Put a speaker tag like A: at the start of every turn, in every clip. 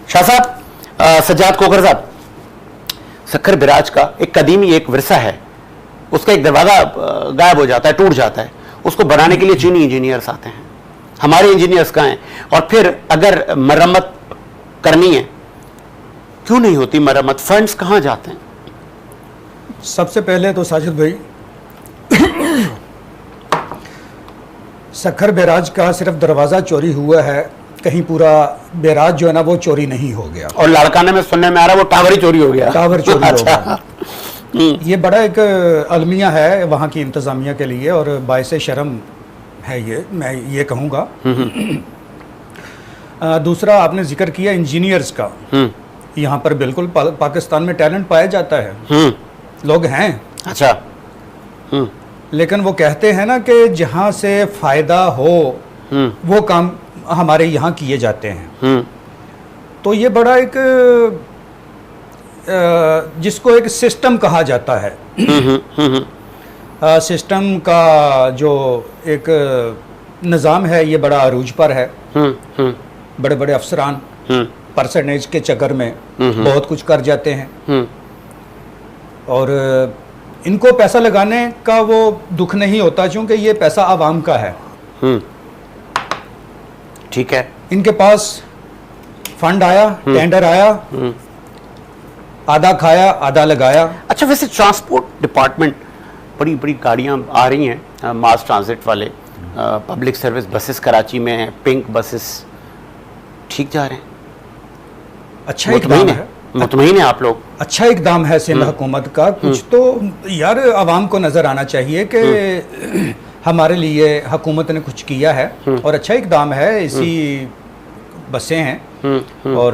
A: शाह साहब, सज्जाद कोकर साहब, सक्खर बैराज का एक कदीमी एक विरसा है, उसका एक दरवाजा गायब हो जाता है, टूट जाता है, उसको बनाने के लिए चीनी इंजीनियर्स आते हैं, हमारे इंजीनियर्स कहाँ हैं? और फिर अगर मरम्मत करनी है, क्यों नहीं होती मरम्मत? फंड्स कहाँ जाते हैं?
B: सबसे पहले तो साजिद भाई, सक्खर बैराज का सिर्फ दरवाज़ा चोरी हुआ है, कहीं पूरा बैराज जो है ना वो चोरी नहीं हो गया।
A: और लाड़काने में सुनने में आ रहा है वो टावर ही चोरी हो गया।
B: टावर चोरी हो
A: अच्छा।
B: गया। ये बड़ा एक अलमिया है वहाँ की इंतज़ामिया के लिए और बाइसे शर्म है ये, मैं ये कहूँगा। दूसरा आपने जिक्र किया इंजीनियर्स का, यहाँ पर बिल्कुल पाकिस्तान में टैलेंट पाया जाता है, लोग हैं। अच्छा। लेकिन वो कहते हैं ना कि जहाँ से फ़ायदा हो वो काम हमारे यहाँ किए जाते हैं। तो ये बड़ा एक जिसको एक सिस्टम कहा जाता है, सिस्टम का जो एक निज़ाम है ये बड़ा अरूज पर है। बड़े बड़े अफसरान परसेंटेज के चक्कर में बहुत कुछ कर जाते हैं और इनको पैसा लगाने का वो दुख नहीं होता क्योंकि ये पैसा आवाम का है।
A: ठीक है,
B: इनके पास फंड आया, टेंडर आया, आधा खाया आधा लगाया।
A: अच्छा, वैसे ट्रांसपोर्ट डिपार्टमेंट, बड़ी बड़ी गाड़ियां आ रही हैं, मास ट्रांजिट वाले, पब्लिक सर्विस बसेस कराची में हैं, पिंक बसेस, ठीक जा रहे हैं?
B: अच्छा इकदाम है,
A: मुतमईन है आप लोग?
B: अच्छा इकदाम है सिंध हुकूमत का। कुछ तो यार आवाम को नजर आना चाहिए कि हमारे लिए हुकूमत ने कुछ किया है और अच्छा इकदाम है। इसी बसें हैं और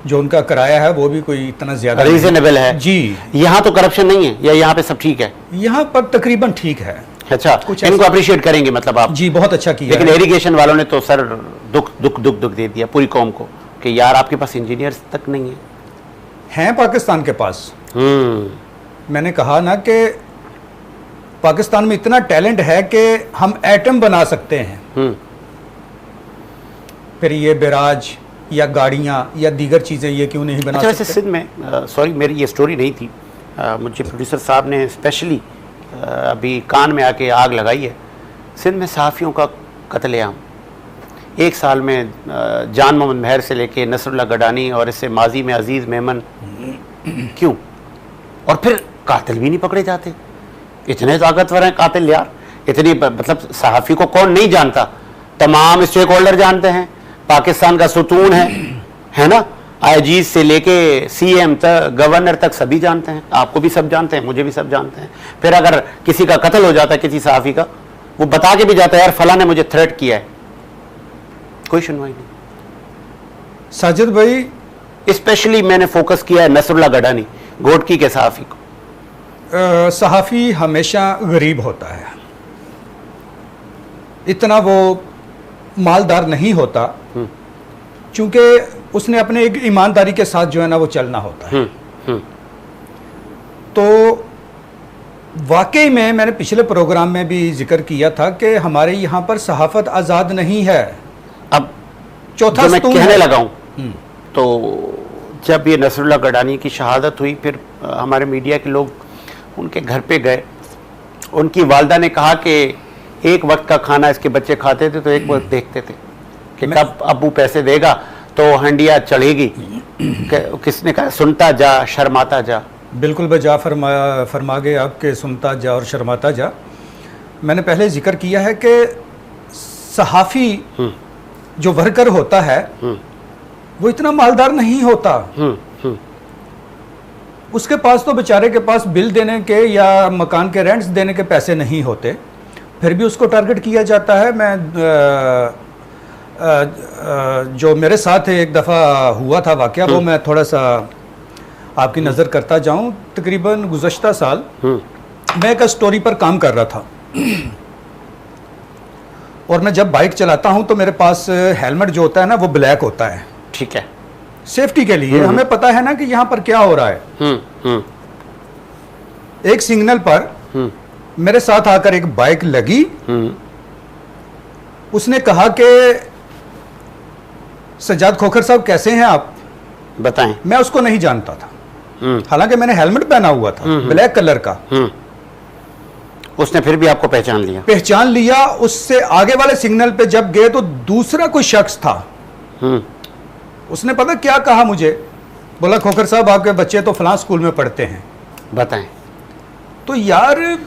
B: जो उनका किराया है वो भी कोई इतना ज्यादा
A: रीजनेबल है
B: जी।
A: यहाँ तो करप्शन नहीं है या यहाँ पे सब ठीक है?
B: यहाँ पर तकरीबन ठीक है।
A: अच्छा,
B: कुछ
A: इनको अप्रिशिएट करेंगे मतलब आप?
B: जी, बहुत अच्छा किया।
A: लेकिन इरिगेशन वालों ने तो सर दुख दुख दुख दुख दे दिया पूरी कौम को कि यार आपके पास इंजीनियर्स तक नहीं है।
B: हैं पाकिस्तान के पास। मैंने कहा ना कि पाकिस्तान में इतना टैलेंट है कि हम एटम बना सकते हैं। फिर ये बैराज या गाड़ियां या दीगर चीजें ये क्यों नहीं बना सकते?
A: सिंध में, सॉरी मेरी ये स्टोरी नहीं थी, मुझे प्रोड्यूसर साहब ने स्पेशली अभी कान में आके आग लगाई है। सिंध में सहाफ़ियों का कत्लेआम, एक साल में जान मोहम्मद महर से लेके नसरुल्लाह गडानी और इससे माजी में अजीज़ मेमन, क्यों? और फिर कातिल भी नहीं पकड़े जाते। इतने ताकतवर हैं कातिल यार, इतनी मतलब सहाफ़ी को कौन नहीं जानता? तमाम स्टेक होल्डर जानते हैं, पाकिस्तान का सुतून है ना, आईजी से लेके सीएम तक, गवर्नर तक सभी जानते हैं। आपको भी सब जानते हैं, मुझे भी सब जानते हैं। फिर अगर किसी का कत्ल हो जाता है किसी सहाफ़ी का, वो बता के भी जाता है यार फला ने मुझे थ्रेट किया है, कोई सुनवाई नहीं।
B: साजिद भाई,
A: स्पेशली मैंने फोकस किया है नसरुल्लाह गडानी, घोटकी के सहाफ़ी को।
B: सहाफ़ी हमेशा गरीब होता है, इतना वो मालदार नहीं होता क्योंकि उसने अपने एक ईमानदारी के साथ जो है ना वो चलना होता है। तो वाकई में मैंने पिछले प्रोग्राम में भी जिक्र किया था कि हमारे यहाँ पर सहाफ़त आज़ाद नहीं है।
A: अब
B: चौथा
A: मैं कहने लगा हूँ, तो जब ये नसरुल्लाह गडानी की शहादत हुई, फिर हमारे मीडिया के लोग उनके घर पे गए। उनकी वालदा ने कहा कि एक वक्त का खाना इसके बच्चे खाते थे तो एक वक्त देखते थे कि कब अब्बू पैसे देगा तो हंडिया चढ़ेगी। किसने कहा? सुनता जा शर्माता जा।
B: बिल्कुल बजा फरमा गए आपके, सुनता जा और शर्माता जा। मैंने पहले जिक्र किया है कि सहाफ़ी जो वर्कर होता है वो इतना मालदार नहीं होता। उसके पास तो बेचारे के पास बिल देने के या मकान के रेंट्स देने के पैसे नहीं होते, फिर भी उसको टारगेट किया जाता है। मैं जो मेरे साथ एक दफ़ा हुआ था वाक़या, वो मैं थोड़ा सा आपकी नज़र करता जाऊं। तकरीबन गुज़श्ता साल मैं एक स्टोरी पर काम कर रहा था और मैं जब बाइक चलाता हूं तो मेरे पास हेलमेट जो होता है ना वो ब्लैक होता है।
A: ठीक है,
B: सेफ्टी के लिए। हमें पता है ना कि यहाँ पर क्या हो रहा है। एक सिग्नल पर मेरे साथ आकर एक बाइक लगी। उसने कहा कि सज्जाद खोखर साहब कैसे हैं आप?
A: बताएं।
B: मैं उसको नहीं जानता था, हालांकि मैंने हेलमेट पहना हुआ था ब्लैक कलर का।
A: उसने फिर भी आपको
B: पहचान लिया। उससे आगे वाले सिग्नल पे जब गए तो दूसरा कोई शख्स था। उसने पता क्या कहा मुझे, बोला खोखर साहब आपके बच्चे तो फलां स्कूल में पढ़ते हैं।
A: बताएं।
B: तो यार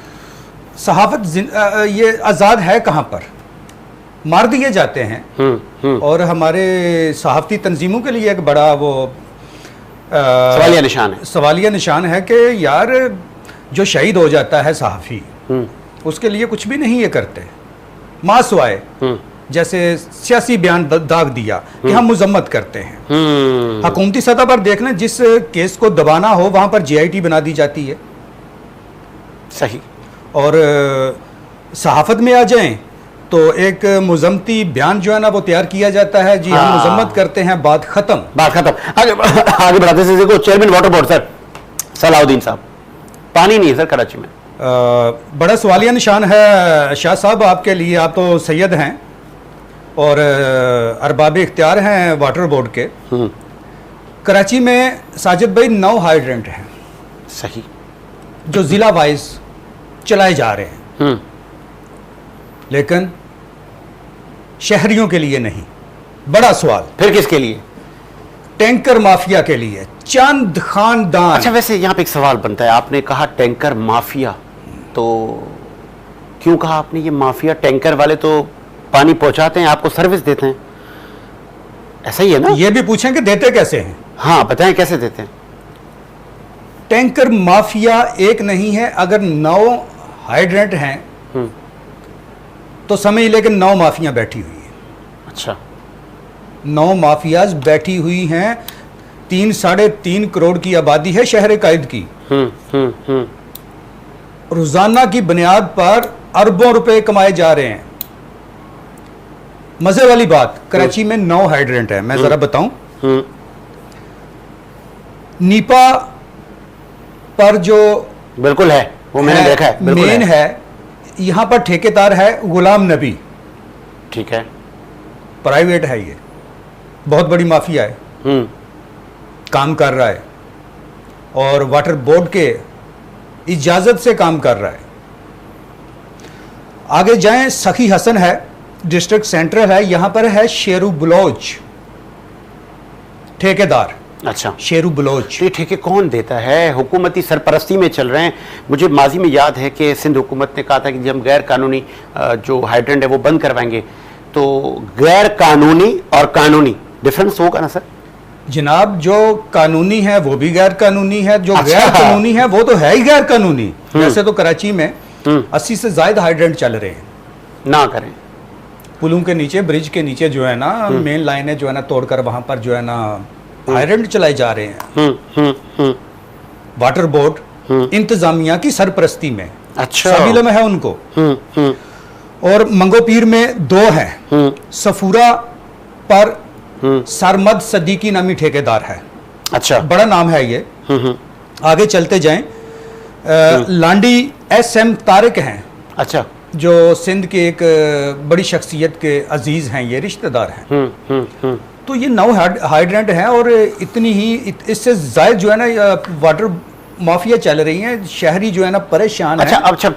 B: सहाफत ये आज़ाद है कहाँ पर? मार दिए जाते हैं। और हमारे सहाफती तंजीमों के लिए एक बड़ा वो सवालिया निशान है कि यार जो शहीद हो जाता है सहाफ़ी, उसके लिए कुछ भी नहीं ये करते मासवाए, जैसे सियासी बयान दाग दिया कि हम मुजम्मत करते हैं। हुकूमती सतह पर देख लें, जिस केस को दबाना हो वहां पर JIT बना दी जाती है।
A: सही। और
B: सहाफत में आ जाएं तो एक मुजम्मती बयान जो है ना वो तैयार किया जाता है, जी हम मुजम्मत करते हैं, बात खत्म।
A: आगे बढ़ाते से देखो, chairman water board sir Salahuddin साहब, पानी नहीं है सर कराची में।
B: बड़ा सवालिया निशान है शाह साहब आपके लिए। आप तो सैयद हैं और अरबाब इख्तियार हैं वाटर बोर्ड के। कराची में साजिद भाई 9 हाइड्रेंट हैं।
A: सही। जो
B: जिला वाइज चलाए जा रहे हैं, लेकिन शहरियों के लिए नहीं। बड़ा सवाल
A: फिर किसके लिए?
B: टैंकर माफिया के लिए, चंद खानदान।
A: अच्छा, वैसे यहाँ पे एक सवाल बनता है, आपने कहा टैंकर माफिया, तो क्यों कहा आपने ये माफिया? टैंकर वाले तो पानी पहुंचाते हैं, आपको सर्विस देते हैं, ऐसा ही है ना?
B: ये भी पूछें कि देते कैसे हैं।
A: हाँ बताएं, कैसे देते हैं?
B: टैंकर माफिया एक नहीं है। अगर 9 हाइड्रेंट हैं तो समझ ले कि 9 माफिया बैठी हुई हैं।
A: अच्छा,
B: 9 माफियाज बैठी हुई हैं। 3-3.5 करोड़ की आबादी है शहर कायद की। रोजाना की बुनियाद पर अरबों रुपए कमाए जा रहे हैं। मजे वाली बात, कराची में 9 हाइड्रेंट है। मैं जरा बताऊं, नीपा पर जो
A: बिल्कुल है, वो मैंने देखा है, बिल्कुल
B: मेन है। यहां पर ठेकेदार है गुलाम नबी।
A: ठीक है,
B: प्राइवेट है, ये बहुत बड़ी माफिया है, काम कर रहा है और वाटर बोर्ड के इजाजत से काम कर रहा है। आगे जाएं, सखी हसन है, डिस्ट्रिक्ट सेंट्रल है, यहां पर है शेरू बलोच ठेकेदार।
A: अच्छा,
B: शेरू बलोच।
A: ये ठेके कौन देता है? हुकूमती सरपरस्ती में चल रहे हैं। मुझे माजी में याद है कि सिंध हुकूमत ने कहा था कि जब गैर कानूनी जो हाइड्रेंट है वो बंद करवाएंगे, तो गैर कानूनी और कानूनी डिफरेंस होगा ना सर?
B: जनाब, जो कानूनी है वो भी गैर कानूनी है, जो
A: अच्छा।
B: गैर कानूनी है वो तो है ही गैर कानूनी। वैसे तो कराची में 80 से ज्यादा हाइड्रेंट चल रहे हैं।
A: ना करें,
B: पुलों के नीचे, ब्रिज के नीचे जो है ना, मेन लाइनें जो है ना तोड़कर वहां पर जो है ना हाइड्रेंट चलाए जा रहे हैं। वाटर बोर्ड इंतजामिया की सरपरस्ती में।
A: अच्छा,
B: सभी इल्म है उनको। और मंगोपीर में 2 हैं। सफूरा पर सरमद सदीकी नामी ठेकेदार है।
A: अच्छा,
B: बड़ा नाम है ये। आगे चलते जाएं, लांडी SM तारिक हैं। अच्छा, जो सिंध के एक बड़ी शख्सियत के अजीज हैं, ये रिश्तेदार हैं। तो ये 9 हाइड्रेंट हैं और इतनी ही इससे जायद जो है ना वाटर माफिया चल रही हैं। शहरी जो है ना परेशान
A: अच्छा,
B: है।
A: अच्छा,